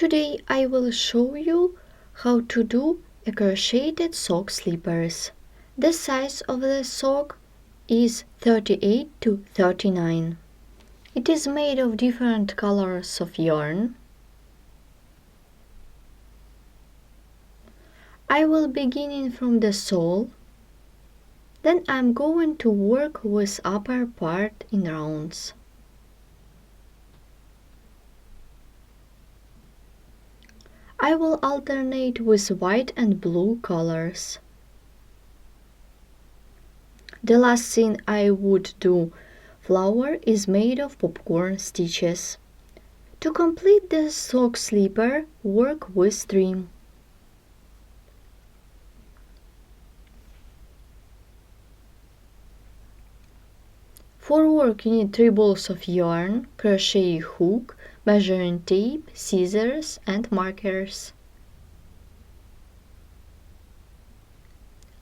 Today I will show you how to do a crocheted sock slippers. The size of the sock is 38 to 39. It is made of different colors of yarn. I will begin from the sole. Then I'm going to work with upper part in rounds. I will alternate with white and blue colors. The last thing I would do, flower is made of popcorn stitches. To complete the sock slipper, work with trim. For work you need 3 balls of yarn, crochet hook, measuring tape, scissors and markers.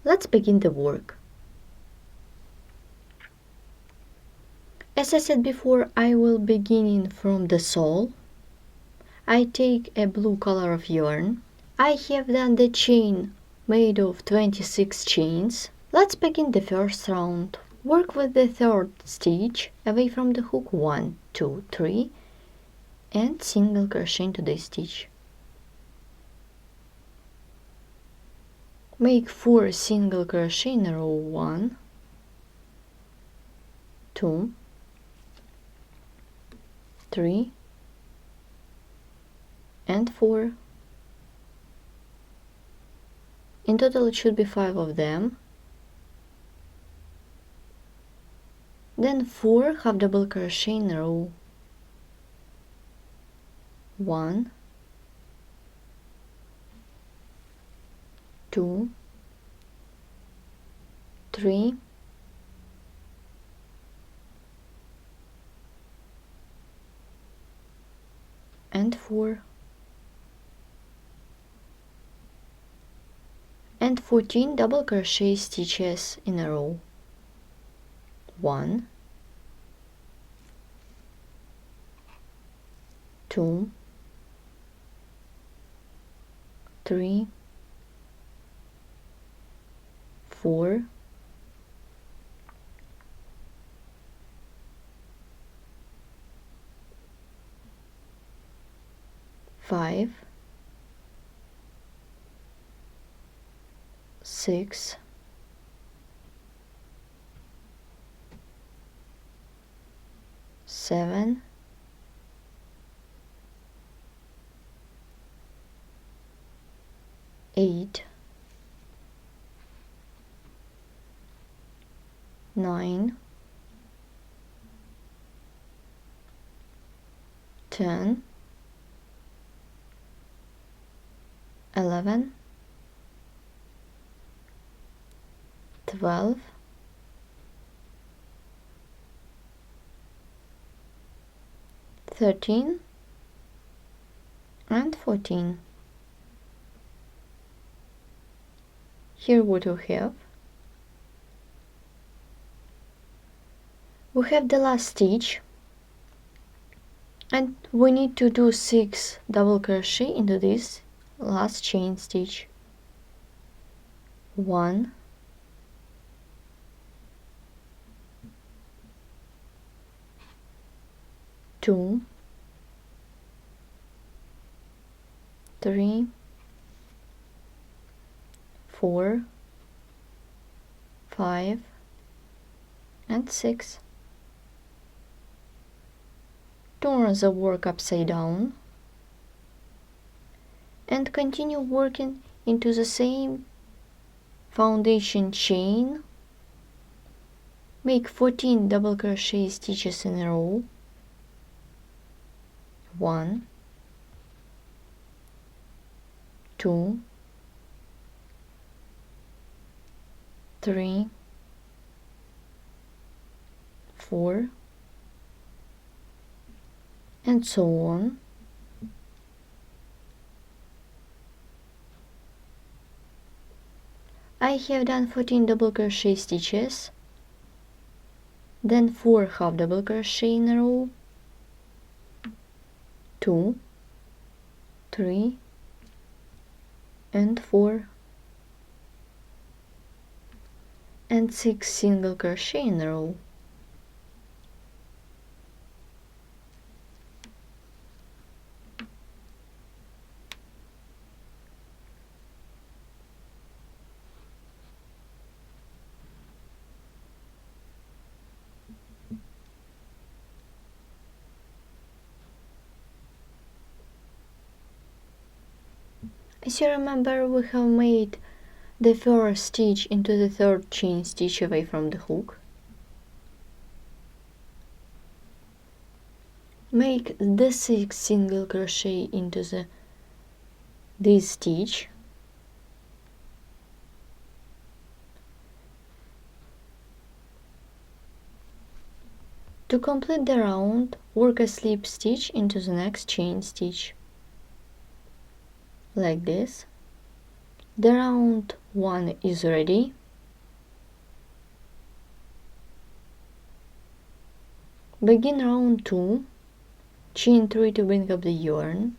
Let's begin the work. As I said before, I will begin from the sole. I take a blue color of yarn. I have done the chain made of 26 chains. Let's begin the first round. Work with the third stitch away from the hook 1, 2, 3 and single crochet into this stitch. Make 4 single crochet in row 1, 2, 3 and 4. In total it should be 5 of them. Then 4 half double crochet in row 1, 2, 3, and 4, and 14 double crochet stitches in a row. 1, 2, 3, 4, 5, 6, 7, 8, 9, 10, 11, 12, 13 and 14. Here what we have the last stitch, and we need to do 6 double crochet into this last chain stitch. 1, 2, 3, 4, 5 and 6. Turn the work upside down and continue working into the same foundation chain. Make 14 double crochet stitches in a row. 1, 2, 3, 4 and so on. I have done 14 double crochet stitches, then 4 half double crochet in a row, 2, 3 and 4 and 6 single crochet in a row. As you remember, we have made the first stitch into the third chain stitch away from the hook. Make the 6 single crochet into this stitch. To complete the round, work a slip stitch into the next chain stitch, like this. The round 1 is ready. Begin round 2, chain 3 to bring up the yarn.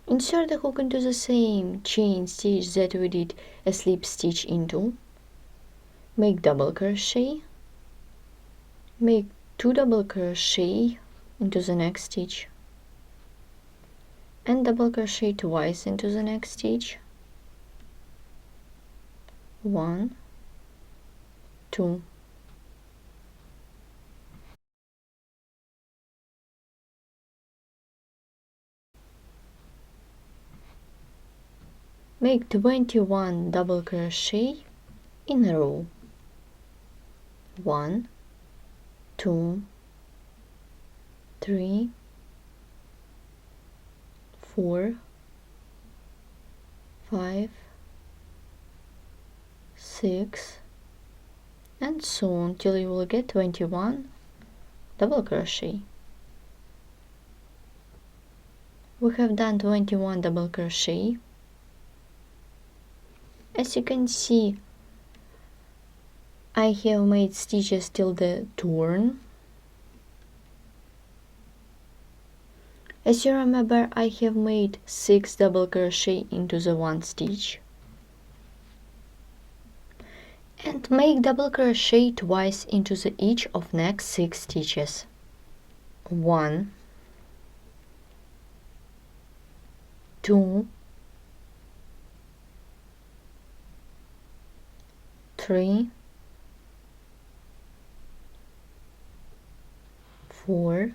Insert the hook into the same chain stitch that we did a slip stitch into. Make double crochet. Make 2 double crochet into the next stitch and double crochet twice into the next stitch. 1, 2. Make 21 double crochet in a row. 1, 2, 3, 4, 5, 6, and so on till you will get 21 double crochet. We have done 21 double crochet. As you can see, I have made stitches till the turn. As you remember, I have made 6 double crochet into the one stitch. And make double crochet twice into the each of next 6 stitches. 1, 2, 3, 4,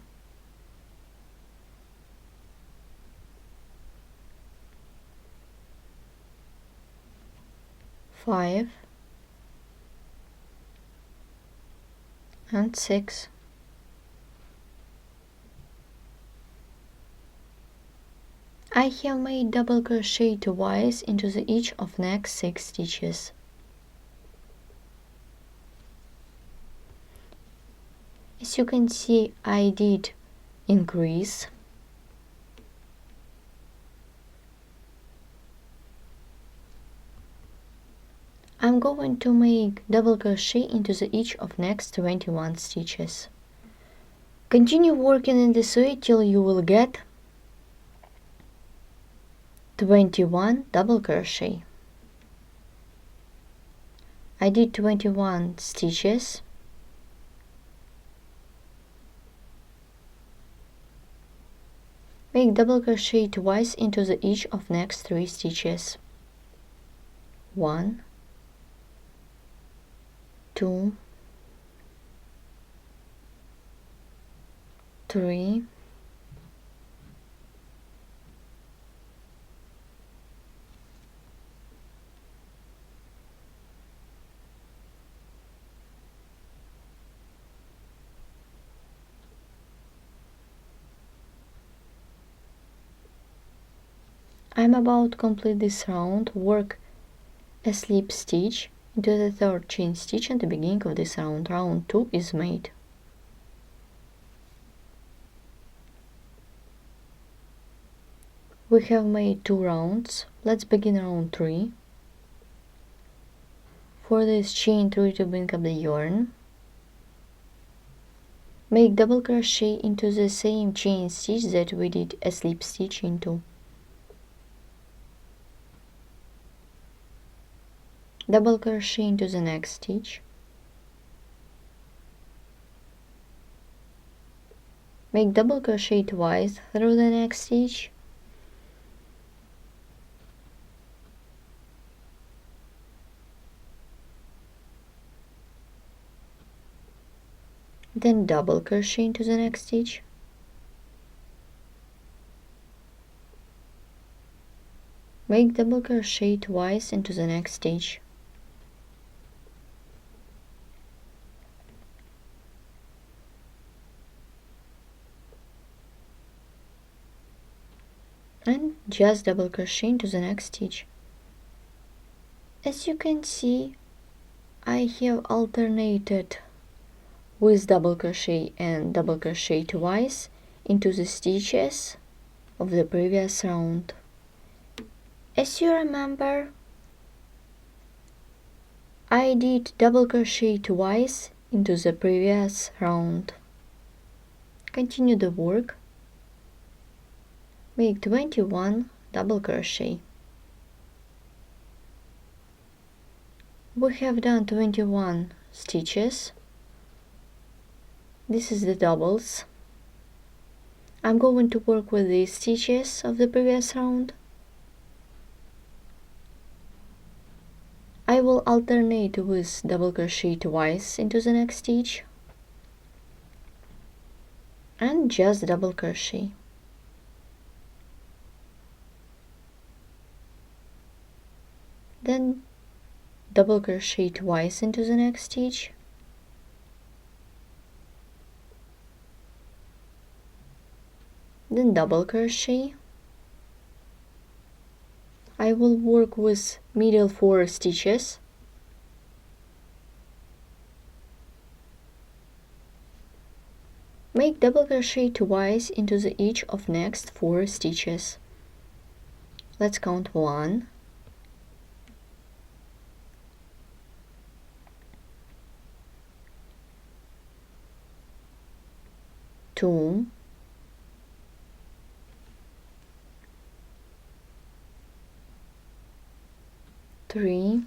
5, and 6. I have made double crochet twice into the each of next 6 stitches. As you can see, I did increase. I'm going to make double crochet into the each of next 21 stitches. Continue working in this way till you will get 21 double crochet. I did 21 stitches. Make double crochet twice into the each of next 3 stitches. 1, 2, 3, 'I'm about to complete this round. Work a slip stitch into the third chain stitch at the beginning of this round. Round 2 is made. We have made 2 rounds. Let's begin round 3. For this, chain 3 to bring up the yarn. Make double crochet into the same chain stitch that we did a slip stitch into. Double crochet into the next stitch. Make double crochet twice through the next stitch. Then double crochet into the next stitch. Make double crochet twice into the next stitch. And just double crochet into the next stitch. As you can see, I have alternated with double crochet and double crochet twice into the stitches of the previous round. As you remember, I did double crochet twice into the previous round. Continue the work. Make 21 double crochet. We have done 21 stitches. This is the doubles. I'm going to work with the stitches of the previous round. I will alternate with double crochet twice into the next stitch and just double crochet. Then double crochet twice into the next stitch, then double crochet. I will work with middle 4 stitches. Make double crochet twice into the each of next 4 stitches. Let's count 1, 2, 3,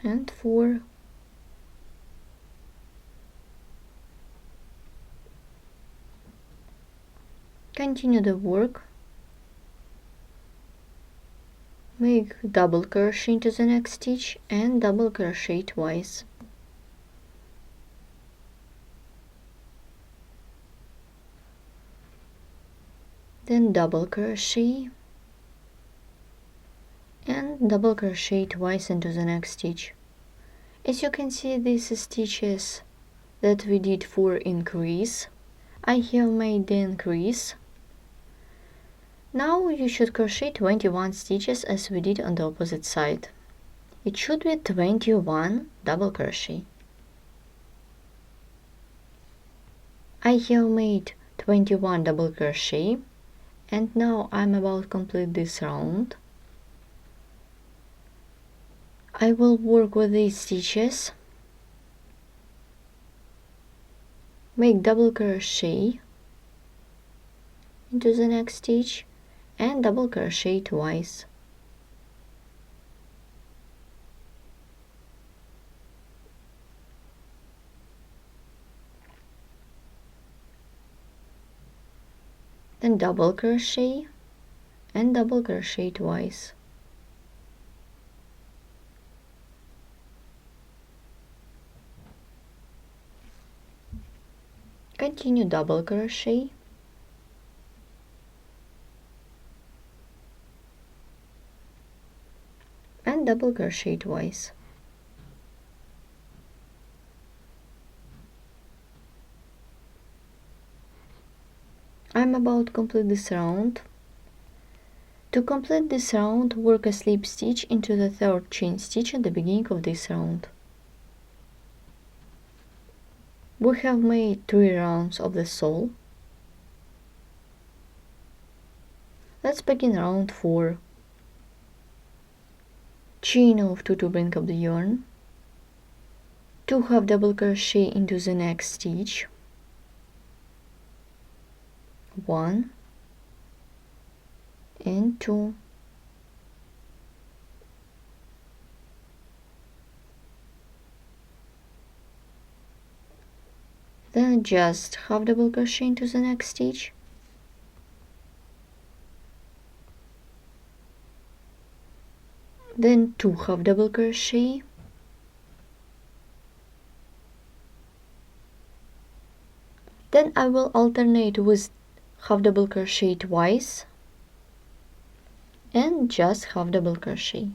and 4. Continue the work. Make double crochet into the next stitch and double crochet twice. Then double crochet and double crochet twice into the next stitch. As you can see, these stitches that we did for increase, I have made the increase. Now you should crochet 21 stitches as we did on the opposite side. It should be 21 double crochet. I have made 21 double crochet and now I'm about to complete this round. I will work with these stitches, make double crochet into the next stitch and double crochet twice. Then double crochet and double crochet twice. Continue double crochet and double crochet twice. I'm about to complete this round. To complete this round, work a slip stitch into the 3rd chain stitch at the beginning of this round. We have made 3 rounds of the sole. Let's begin round 4. Chain off 2 to bring up the yarn. 2 half double crochet into the next stitch, 1 and 2, then just half double crochet into the next stitch, then 2 half double crochet, then I will alternate with half double crochet twice and just half double crochet.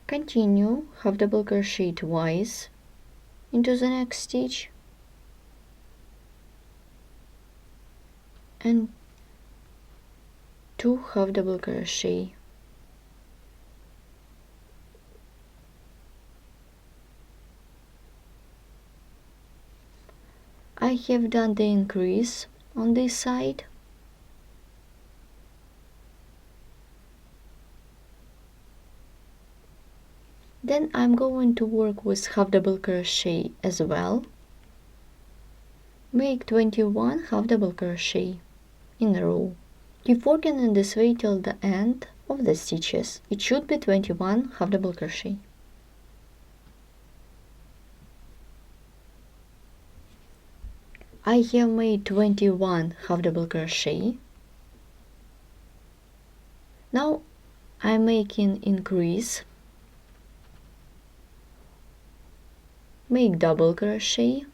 Continue half double crochet twice into the next stitch and 2 half double crochet. I have done the increase on this side. Then I'm going to work with half double crochet as well. Make 21 half double crochet in a row. Keep working in this way till the end of the stitches. It should be 21 half double crochet. I have made 21 half double crochet. Now I'm making increase. Make double crochet,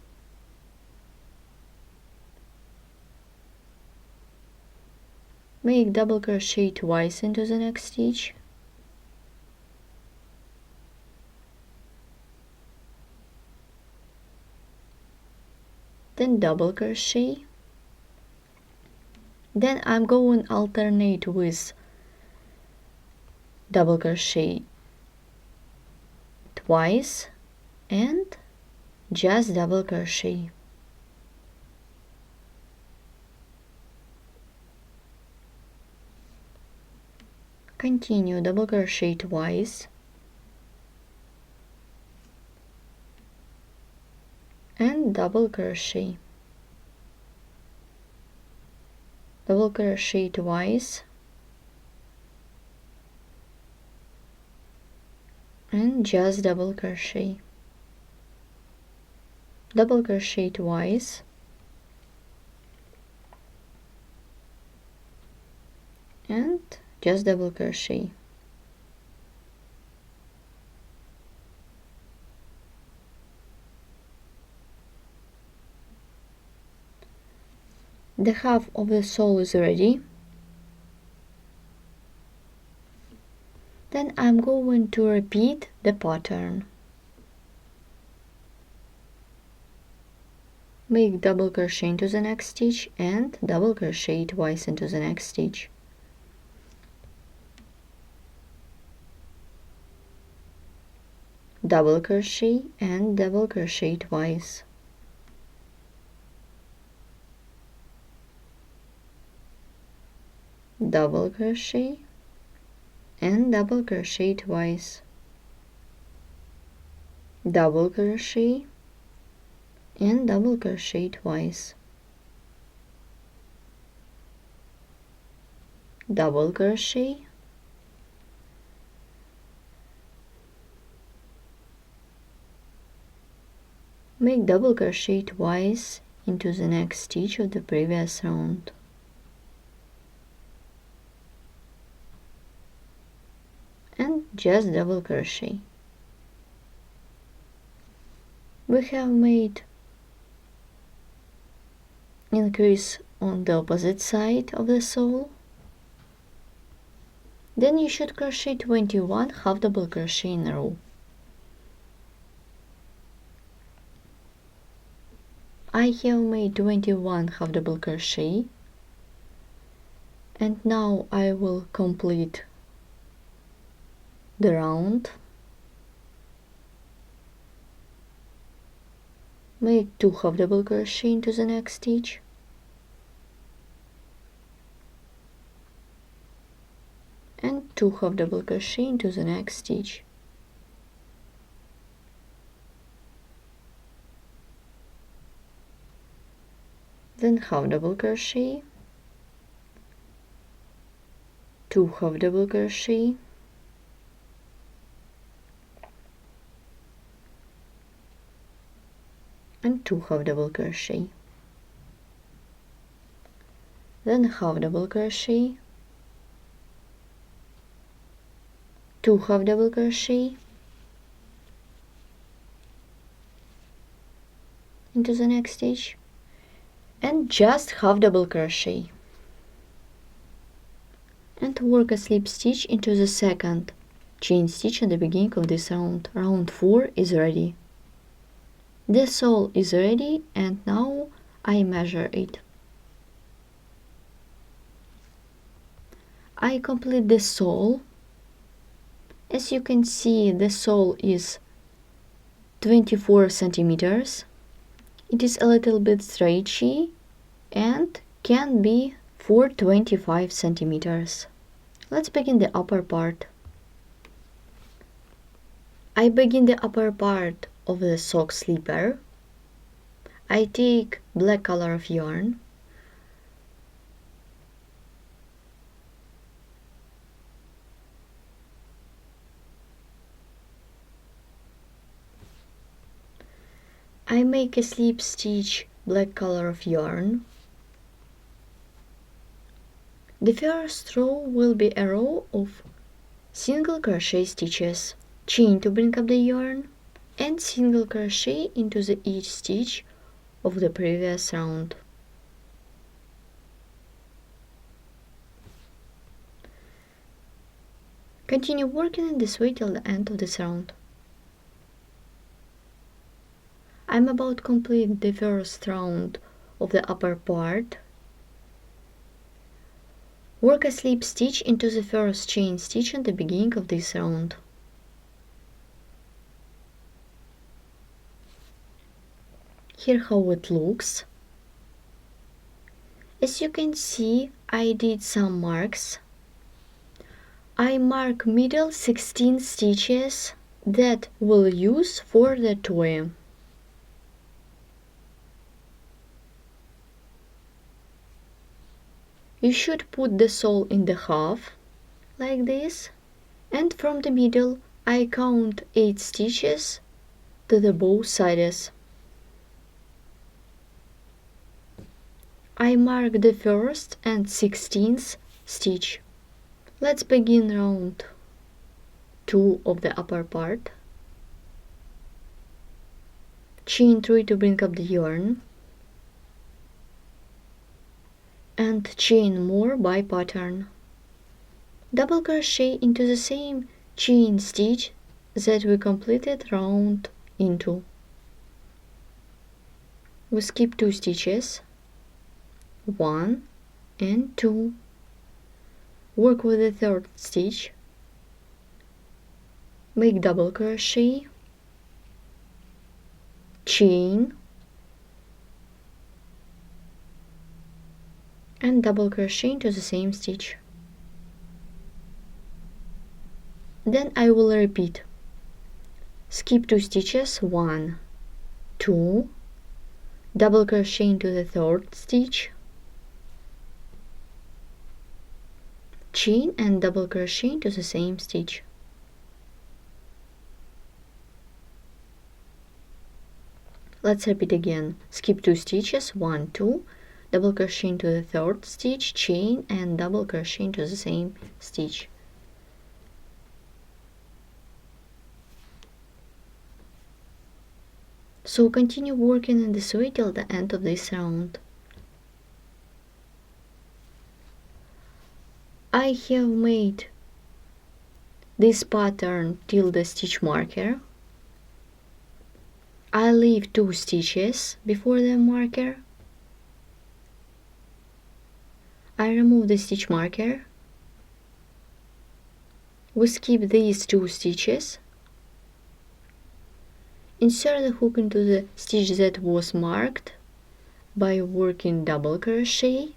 make double crochet twice into the next stitch, then double crochet, then I'm going alternate with double crochet twice and just double crochet. Continue double crochet twice and double crochet, double crochet twice and just double crochet, double crochet twice and just double crochet. The half of the sole is ready. Then I'm going to repeat the pattern. Make double crochet into the next stitch and double crochet twice into the next stitch. Double crochet and double crochet twice. Double crochet and double crochet twice, double crochet and double crochet twice, double crochet, make double crochet twice into the next stitch of the previous round. And just double crochet. We have made increase on the opposite side of the sole. Then you should crochet 21 half double crochet in a row. I have made 21 half double crochet, and now I will complete the round. Make 2 half double crochet into the next stitch and 2 half double crochet into the next stitch. Then half double crochet, 2 half double crochet, and 2 half double crochet. Then half double crochet, 2 half double crochet into the next stitch, and just half double crochet, and work a slip stitch into the second chain stitch at the beginning of this round. Round 4 is ready. The sole is ready, and now I measure it. I complete the sole. As you can see, the sole is 24 centimeters. It is a little bit stretchy and can be for 25 centimeters. Let's begin the upper part. I begin the upper part of the sock slipper. I take black color of yarn. I make a slip stitch black color of yarn. The first row will be a row of single crochet stitches. Chain to bring up the yarn and single crochet into each stitch of the previous round. Continue working in this way till the end of this round. I'm about to complete the first round of the upper part. Work a slip stitch into the first chain stitch at the beginning of this round. Here how it looks. As you can see, I did some marks. I mark middle 16 stitches that we'll use for the toy. You should put the sole in the half, like this, and from the middle I count 8 stitches to the both sides. I mark the first and 16th stitch. Let's begin round 2 of the upper part. Chain 3 to bring up the yarn, and chain more by pattern. Double crochet into the same chain stitch that we completed round into. We skip 2 stitches, 1 and 2. Work with the third stitch, make double crochet, chain, and double crochet into the same stitch. Then I will repeat. Skip 2 stitches, 1, 2, double crochet into the third stitch, chain and double crochet into the same stitch. Let's repeat again. Skip 2 stitches, 1, 2, double crochet into the third stitch, chain and double crochet into the same stitch. So continue working in this way till the end of this round. I have made this pattern till the stitch marker. I leave 2 stitches before the marker. I remove the stitch marker. We skip these 2 stitches. Insert the hook into the stitch that was marked by working double crochet.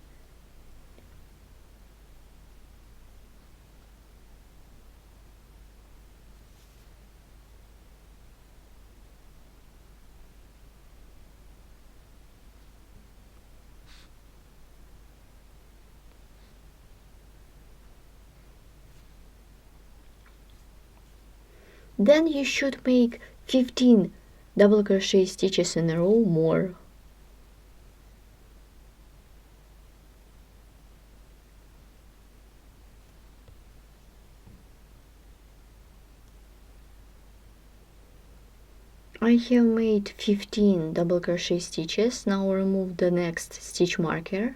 Then you should make 15 double crochet stitches in a row more. I have made 15 double crochet stitches. Now remove the next stitch marker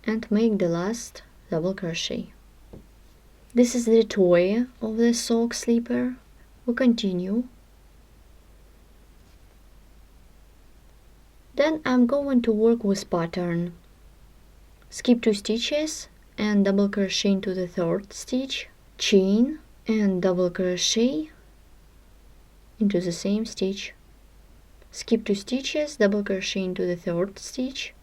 and make the last double crochet. This is the toy of the sock sleeper. We continue. Then I'm going to work with pattern. Skip 2 stitches and double crochet into the 3rd stitch, chain and double crochet into the same stitch. Skip 2 stitches, double crochet into the 3rd stitch,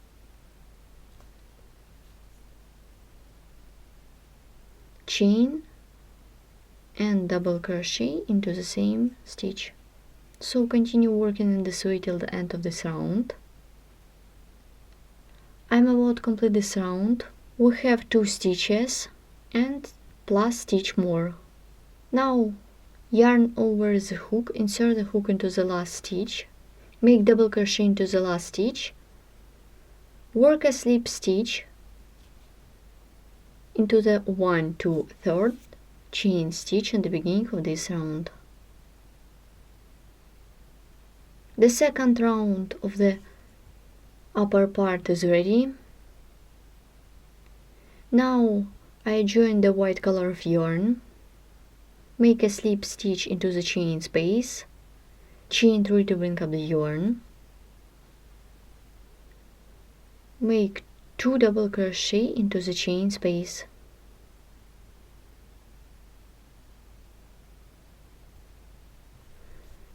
chain and double crochet into the same stitch. So continue working in this way till the end of this round. I'm about to complete this round. We have 2 stitches and plus stitch more. Now yarn over the hook, insert the hook into the last stitch, make double crochet into the last stitch, work a slip stitch into the 1, 2, 3rd chain stitch in the beginning of this round. The second round of the upper part is ready. Now I join the white color of yarn, make a slip stitch into the chain space, chain 3 to bring up the yarn, make 2 double crochet into the chain space.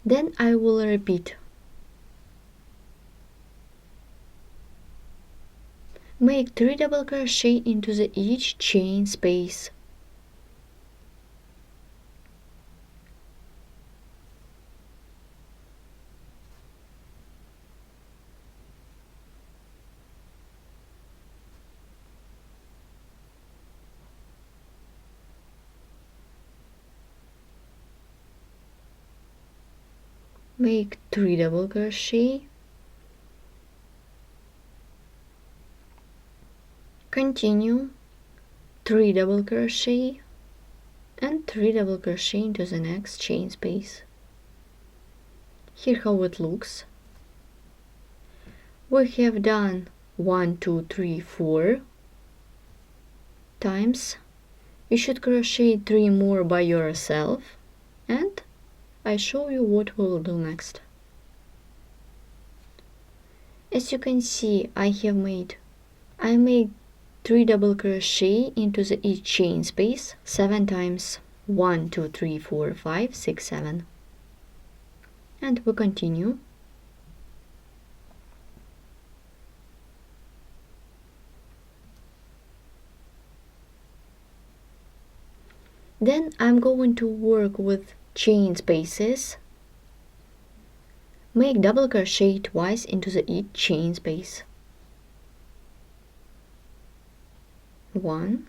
Then I will repeat. Make 3 double crochet into the each chain space. Make 3 double crochet, continue 3 double crochet and 3 double crochet into the next chain space. Here how it looks. We have done 1, 2, 3, 4 times. You should crochet 3 more by yourself, and I show you what we will do next. As you can see, I made 3 double crochet into the each chain space 7 times. 1, 2, 3, 4, 5, 6, 7. And we continue. Then I'm going to work with chain spaces. Make double crochet twice into the each chain space. 1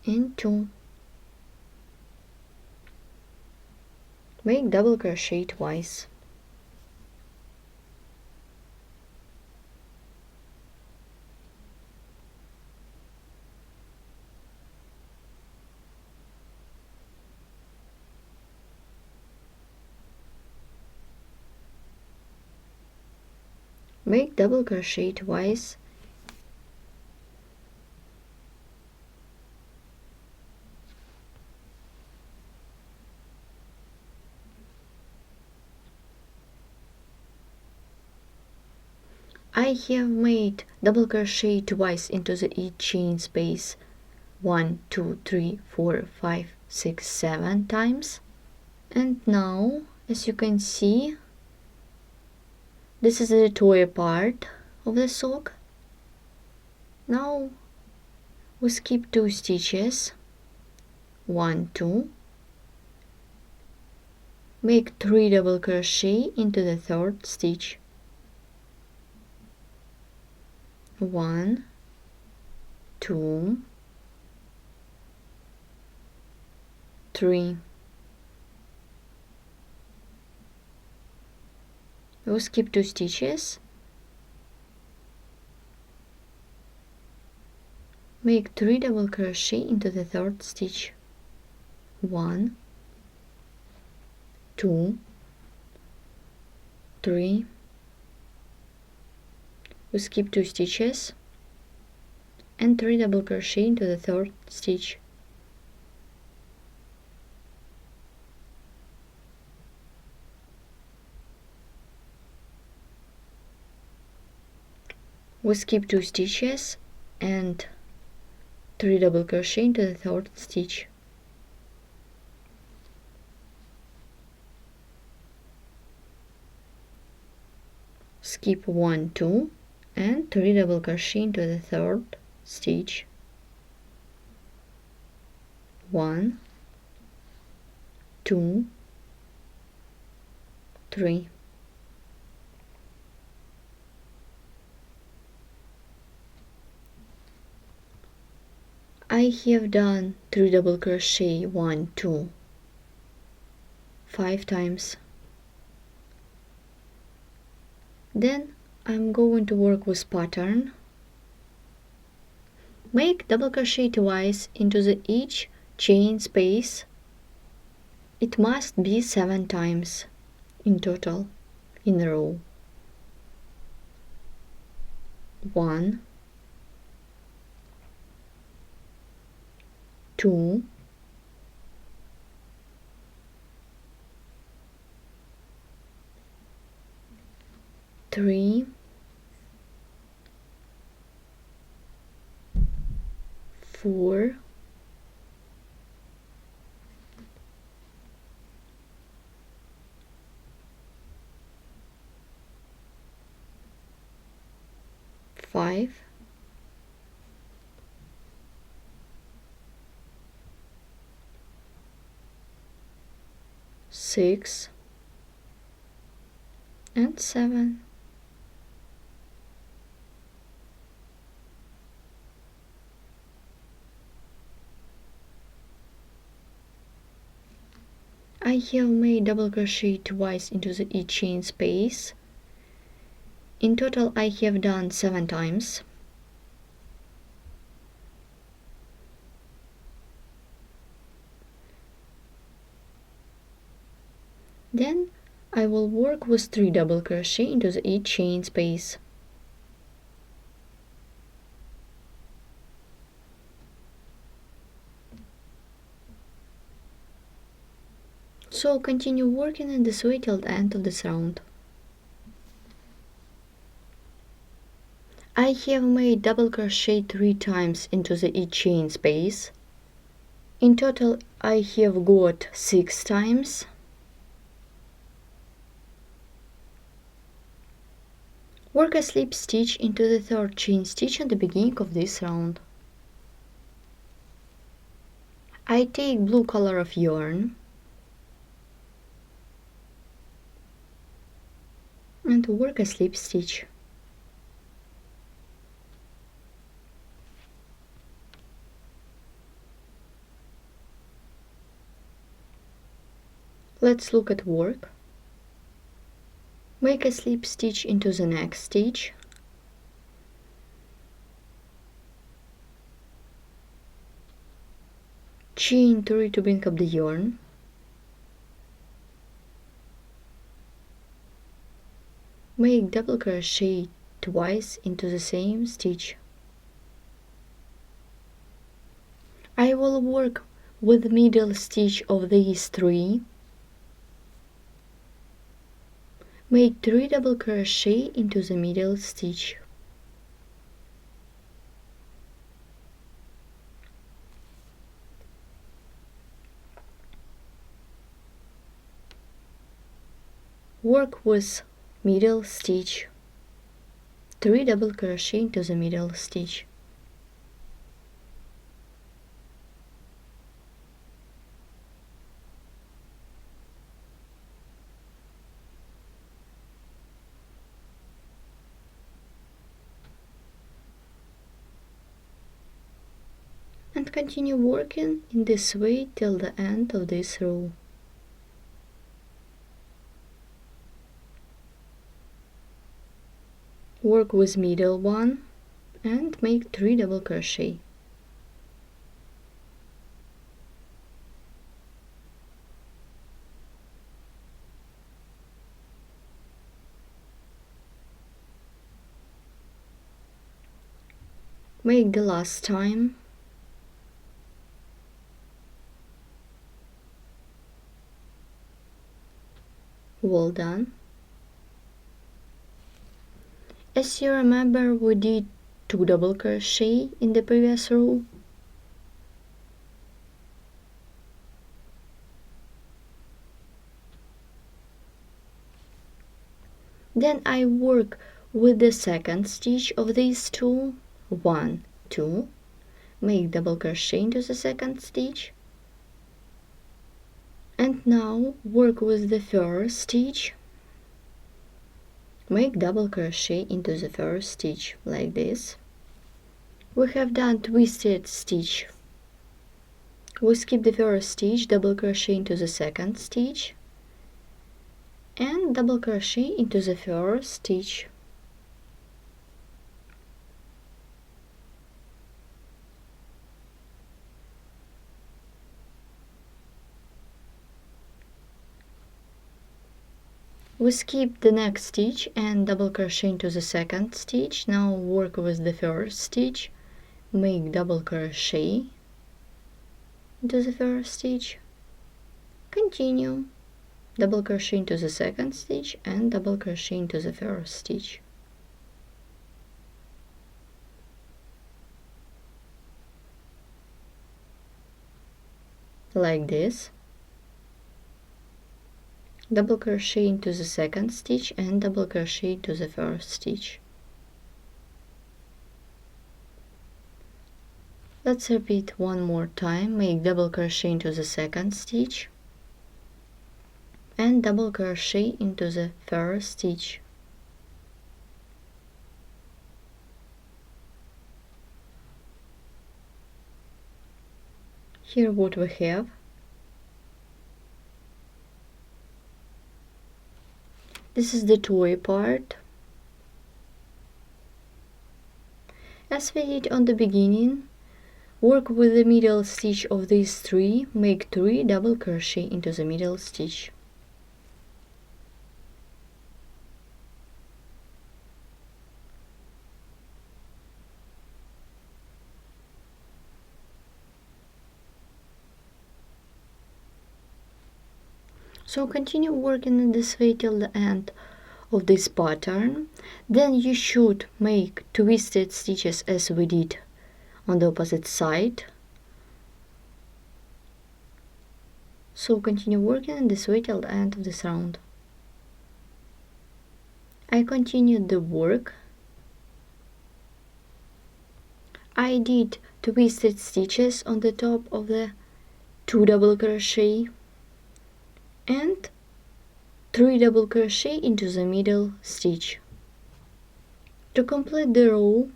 and 2. Make double crochet twice. Make double crochet twice. I have made double crochet twice into the each chain space 1, 2, 3, 4, 5, 6, 7 times. And now, as you can see, this is the toy part of the sock. Now we skip 2 stitches, 1, 2, make 3 double crochet into the 3rd stitch, 1, 2, 3. We'll skip 2 stitches. Make 3 double crochet into the 3rd stitch. 1, 2, 3. We skip 2 stitches and 3 double crochet into the 3rd stitch. We skip 2 stitches and 3 double crochet into the 3rd stitch. Skip 1, 2 and 3 double crochet into the 3rd stitch. 1, 2, 3. I have done 3 double crochet 1, 2, 5 times. Then I'm going to work with pattern. Make double crochet twice into the each chain space. It must be 7 times in total in a row. 1, 2, 3, 4, 5, 6, and 7. I have made double crochet twice into the each chain space. In total I have done 7 times. Then I will work with 3 double crochet into the each chain space. So continue working in this way till the end of this round. I have made double crochet 3 times into the each chain space. In total I have got 6 times. Work a slip stitch into the 3rd chain stitch at the beginning of this round. I take blue color of yarn and work a slip stitch. Let's look at work. Make a slip stitch into the next stitch. Chain 3 to bring up the yarn. Make double crochet twice into the same stitch. I will work with the middle stitch of these 3. Make 3 double crochet into the middle stitch. Work with middle stitch. 3 double crochet into the middle stitch. and continue working in this way till the end of this row. Work with middle one and make 3 double crochet. Make the last time. Well done. As you remember, we did 2 double crochet in the previous row. Then I work with the second stitch of these two. 1, 2, make double crochet into the second stitch, and now work with the first stitch, make double crochet into the first stitch like this. We have done twisted stitch. We skip the first stitch, double crochet into the second stitch, and double crochet into the first stitch. We skip the next stitch and double crochet into the second stitch. Now work with the first stitch, make double crochet into the first stitch, continue, double crochet into the second stitch and double crochet into the first stitch. Like this. Double crochet into the second stitch and double crochet into the first stitch. Let's repeat one more time. Make double crochet into the second stitch and double crochet into the first stitch. Here what we have. This is the toy part. As we did on the beginning, work with the middle stitch of these 3, make 3 double crochet into the middle stitch. So continue working in this way till the end of this pattern. Then you should make twisted stitches as we did on the opposite side. So continue working in this way till the end of this round. I continued the work. I did twisted stitches on the top of the 2 double crochet and 3 double crochet into the middle stitch. To complete the row,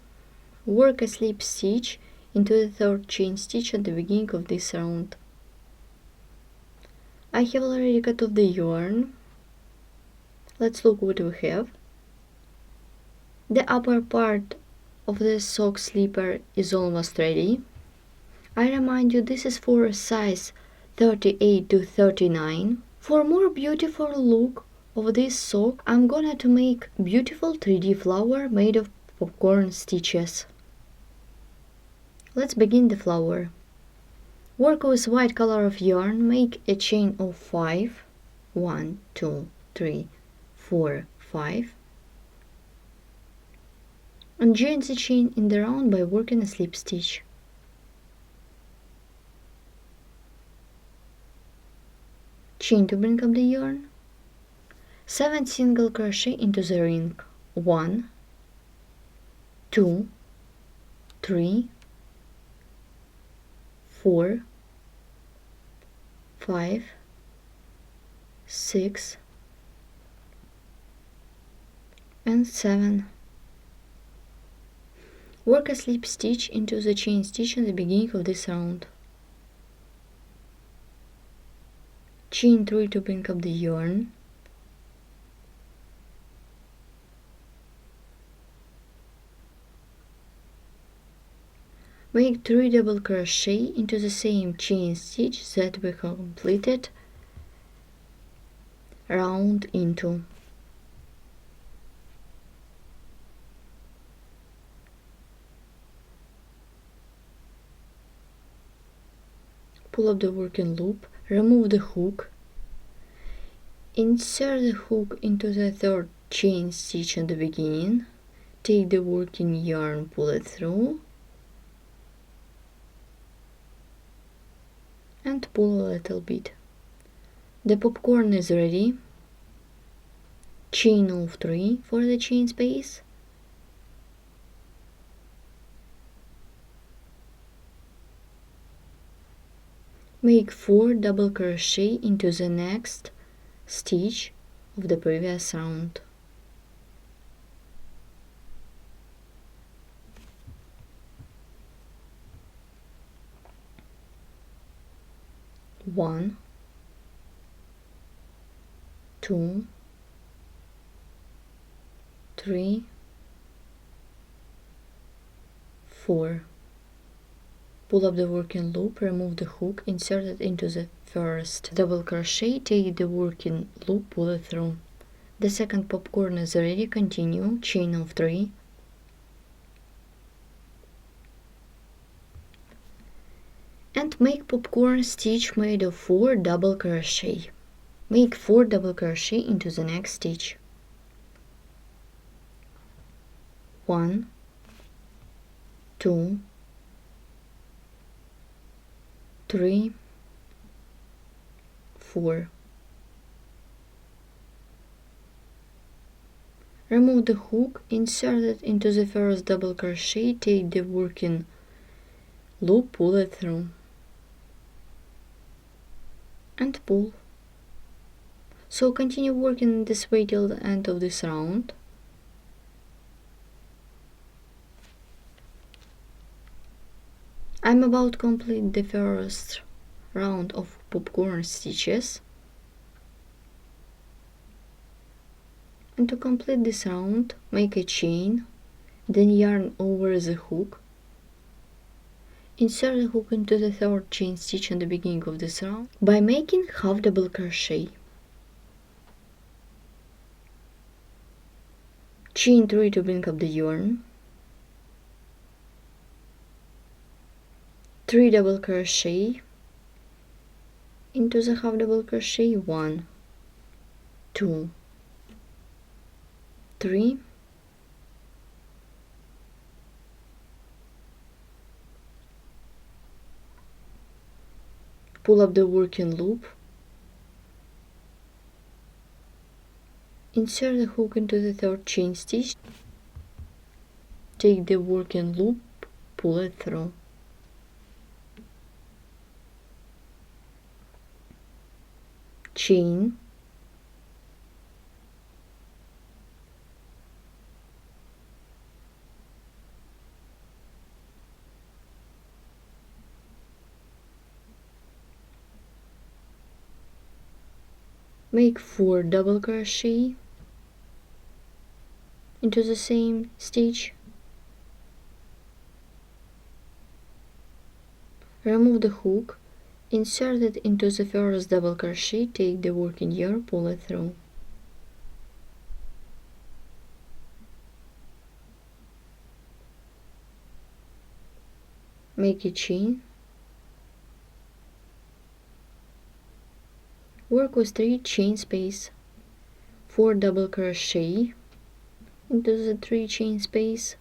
work a slip stitch into the 3rd chain stitch at the beginning of this round. I have already cut off the yarn. Let's look what we have. The upper part of the sock slipper is almost ready. I remind you, this is for a size 38 to 39. For more beautiful look of this sock, I'm gonna to make beautiful 3D flower made of popcorn stitches. Let's begin the flower. Work with white color of yarn, make a chain of 5. 1, 2, 3, 4, 5. And join the chain in the round by working a slip stitch. Chain to bring up the yarn. 7 single crochet into the ring. 1, 2, 3, 4, 5, 6, and 7. Work a slip stitch into the chain stitch in the beginning of this round. Chain 3 to bring up the yarn. Make 3 double crochet into the same chain stitch that we completed round into. Pull up the working loop, remove the hook, insert the hook into the third chain stitch in the beginning, take the working yarn, pull it through, and pull a little bit. The popcorn is ready. Chain of 3 for the chain space. Make 4 double crochet into the next stitch of the previous round. One, 2, 3, 4. Pull up the working loop, remove the hook, insert it into the first double crochet, take the working loop, pull it through. The second popcorn is ready, continue, chain of 3. And make popcorn stitch made of 4 double crochet. Make 4 double crochet into the next stitch. 1, 2, 3, 4. Remove the hook, insert it into the first double crochet, take the working loop, pull it through, and pull. So continue working this way till the end of this round. I'm about to complete the first round of popcorn stitches. And to complete this round, make a chain, then yarn over the hook. Insert the hook into the third chain stitch in the beginning of this round by making half double crochet. Chain 3 to bring up the yarn. 3 double crochet into the half double crochet. 1, 2, 3. Pull up the working loop, insert the hook into the third chain stitch, take the working loop, pull it through. Chain, make 4 double crochet into the same stitch, remove the hook, insert it into the first double crochet, take the working yarn, pull it through. Make a chain, work with 3 chain space, 4 double crochet into the 3 chain space,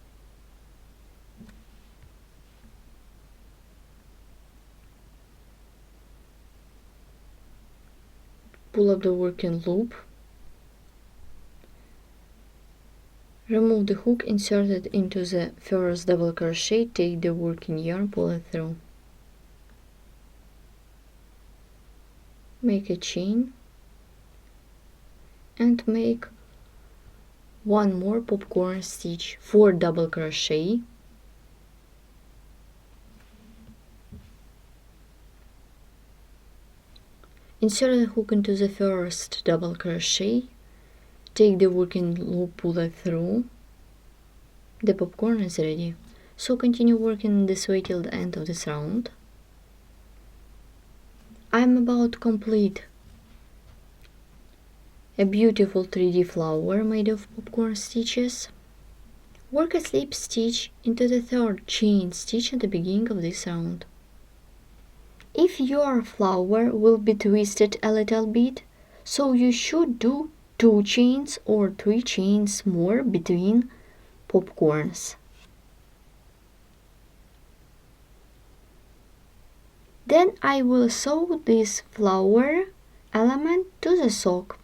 pull up the working loop, remove the hook, insert it into the first double crochet, take the working yarn, pull it through. Make a chain and make 1 more popcorn stitch, 4 double crochet Insert the hook into the first double crochet, take the working loop, pull it through. The popcorn is ready. So continue working this way till the end of this round. I'm about to complete a beautiful 3D flower made of popcorn stitches. Work a slip stitch into the third chain stitch at the beginning of this round. If your flower will be twisted a little bit, so you should do 2 chains or 3 chains more between popcorns. Then I will sew this flower element to the sock.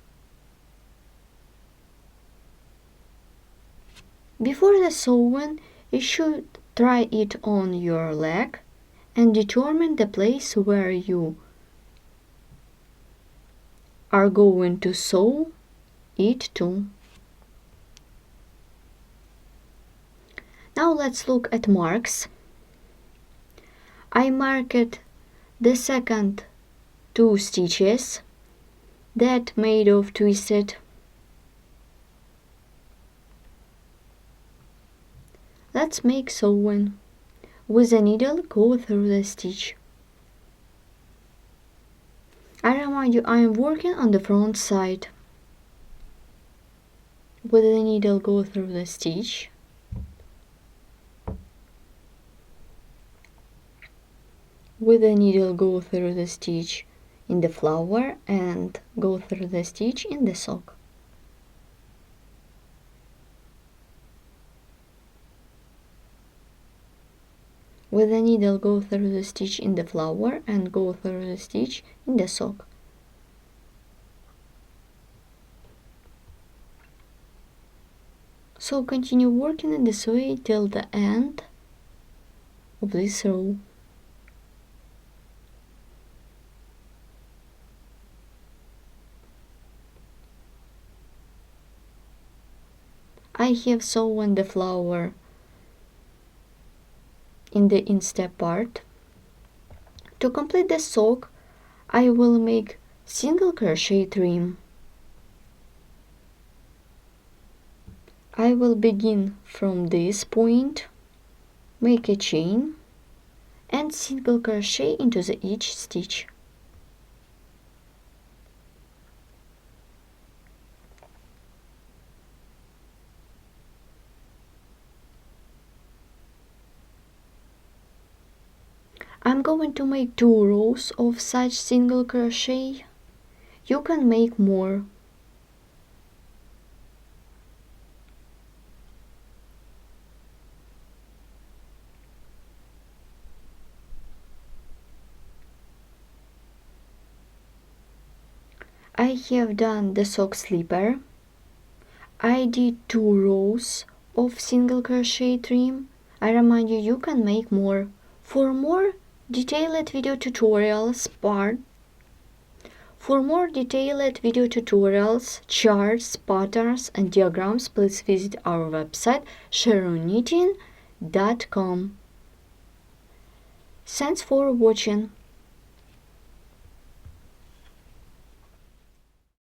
Before the sewing, you should try it on your leg and determine the place where you are going to sew it to. Now let's look at marks. I marked the second 2 stitches that made of twisted. Let's make sewing. With a needle, go through the stitch. I remind you, I am working on the front side. With the needle, go through the stitch. With the needle, go through the stitch in the flower and go through the stitch in the sock. With the needle, go through the stitch in the flower and go through the stitch in the sock. So continue working in this way till the end of this row. I have sewn the flower in the instep part. To complete the sock, I will make single crochet trim. I will begin from this point, make a chain and single crochet into each stitch. I'm going to make 2 rows of such single crochet. You can make more. I have done the sock slipper. I did 2 rows of single crochet trim. I remind you, you can make more. For more detailed video tutorials, charts, patterns and diagrams, please visit our website sharonknitting.com. Thanks for watching.